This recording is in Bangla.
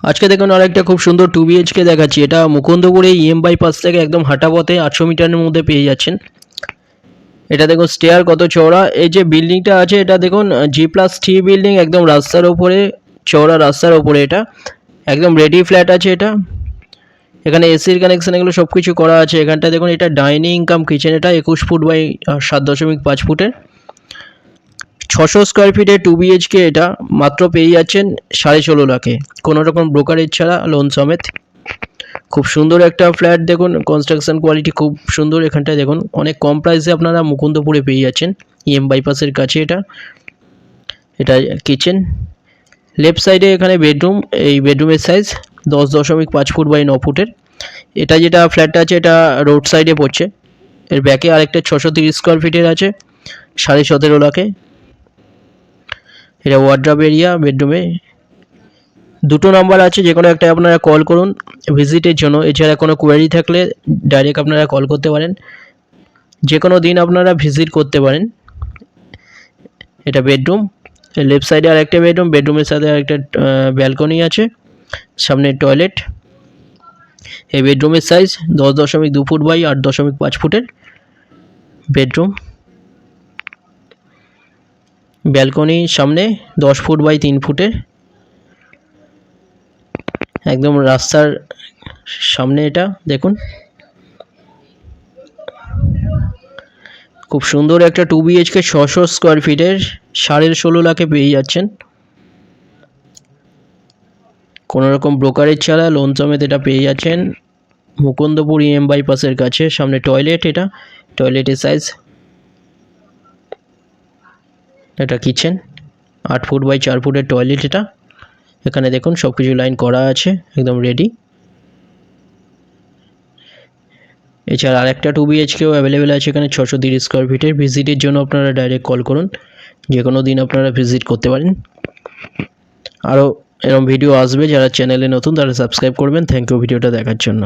আজকে দেখুন আরেকটা খুব সুন্দর 2 BHK দেখাচ্ছি। এটা মুকুন্দপুরে EM বাইপাস থেকে একদম হাঁটা পথে 800 মিটারের মধ্যে পেয়ে যাচ্ছেন। এটা দেখুন স্টেয়ার কত চওড়া। এই যে বিল্ডিংটা আছে এটা দেখুন G+3 বিল্ডিং, একদম রাস্তার ওপরে, চওড়া রাস্তার ওপরে। এটা একদম রেডি ফ্ল্যাট আছে এটা। এখানে এসির কানেকশন এগুলো সব কিছু করা আছে। এখানটা দেখুন এটা ডাইনিং কাম কিচেন। এটা 21 ফুট বাই 7.5 ফুটের, 600 স্কোয়ার ফিটের 2 BHK। এটা মাত্র পেয়ে যাচ্ছেন 16.5 লাখে, কোনো রকম ব্রোকারেজ ছাড়া, লোন সমেত। খুব সুন্দর একটা ফ্ল্যাট। দেখুন কনস্ট্রাকশন কোয়ালিটি খুব সুন্দর। এখানটায় দেখুন অনেক কম প্রাইসে আপনারা মুকুন্দপুরে পেয়ে যাচ্ছেন, EM বাইপাসের কাছে। এটা এটা কিচেন। লেফট সাইডে এখানে বেডরুম। এই বেডরুমের সাইজ 10.5 ফুট বাই 9 ফুটের। এটা যেটা ফ্ল্যাটটা আছে এটা রোড সাইডে পড়ছে। এর ব্যাকে আরেকটা 630 স্কোয়ার ফিটের আছে 17.5 লাখে। এটা ওয়ার্ড্রপ এরিয়া। বেডরুমে দুটো নাম্বার আছে, যে কোনো একটা আপনারা কল করুন ভিজিটের জন্য। এছাড়া কোনো কোয়ারি থাকলে ডাইরেক্ট আপনারা কল করতে পারেন, যে কোনো দিন আপনারা ভিজিট করতে পারেন। এটা বেডরুম। লেফট সাইডে আর একটা বেডরুম, বেডরুমের সাথে আরেকটা ব্যালকনি আছে, সামনে টয়লেট। এই বেডরুমের সাইজ 10.2 ফুট বাই 8.5 ফুটের বেডরুম। ব্যালকনি সামনে 10 ফুট বাই 3 ফুটের, একদম রাস্তার সামনে। এটা দেখুন খুব সুন্দর একটা 2 BHK 600 স্কোয়ার ফিটের 16.5 লাখে পেয়ে যাচ্ছেন, কোনো রকম ব্রোকারেজ ছাড়া, লোন সমেত এটা পেয়ে যাচ্ছেন মুকুন্দপুর EM বাইপাসের কাছে। সামনে টয়লেট। এটা টয়লেটের সাইজ। এটা কিচেন, 8 ফুট বাই 4 ফুটের টয়লেট। এটা এখানে দেখুন সব কিছু লাইন করা আছে, একদম রেডি। এছাড়া আরেকটা 2 BHKও অ্যাভেলেবেল আছে এখানে 630 স্কোয়ার ফিটের। ভিজিটের জন্য আপনারা ডাইরেক্ট কল করুন, যে কোনো দিন আপনারা ভিজিট করতে পারেন। আরও এরকম ভিডিও আসবে, যারা চ্যানেলে নতুন তারা সাবস্ক্রাইব করবেন। থ্যাংক ইউ ভিডিওটা দেখার জন্য।